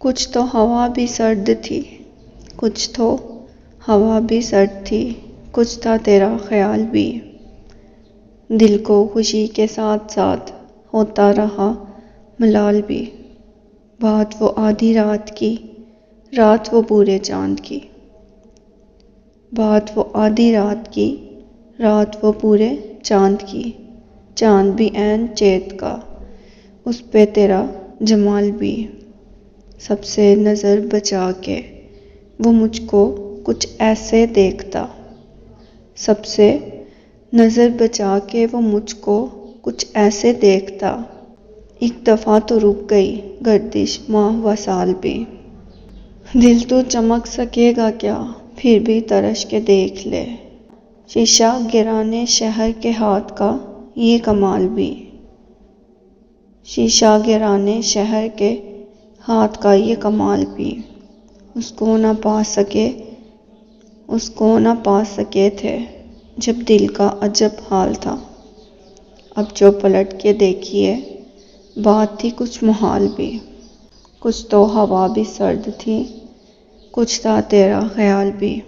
کچھ تو ہوا بھی سرد تھی، کچھ تو ہوا بھی سرد تھی، کچھ تھا تیرا خیال بھی۔ دل کو خوشی کے ساتھ ساتھ ہوتا رہا ملال بھی۔ بات وہ آدھی رات کی، رات وہ پورے چاند کی۔ بات وہ آدھی رات کی، رات وہ پورے چاند کی۔ چاند بھی عین چیت کا، اس پہ تیرا جمال بھی۔ سب سے نظر بچا کے وہ مجھ کو کچھ ایسے دیکھتا، سب سے نظر بچا کے وہ مجھ کو کچھ ایسے دیکھتا۔ ایک دفعہ تو رک گئی گردش ماہ و سال بھی۔ دل تو چمک سکے گا کیا، پھر بھی ترش کے دیکھ لے۔ شیشہ گرانے شہر کے ہاتھ کا یہ کمال بھی۔ شیشہ گرانے شہر کے ہاتھ کا یہ کمال بھی۔ اس کو نہ پا سکے تھے جب دل کا عجب حال تھا۔ اب جو پلٹ کے دیکھیے بات تھی کچھ محال بھی۔ کچھ تو ہوا بھی سرد تھی، کچھ تھا تیرا خیال بھی۔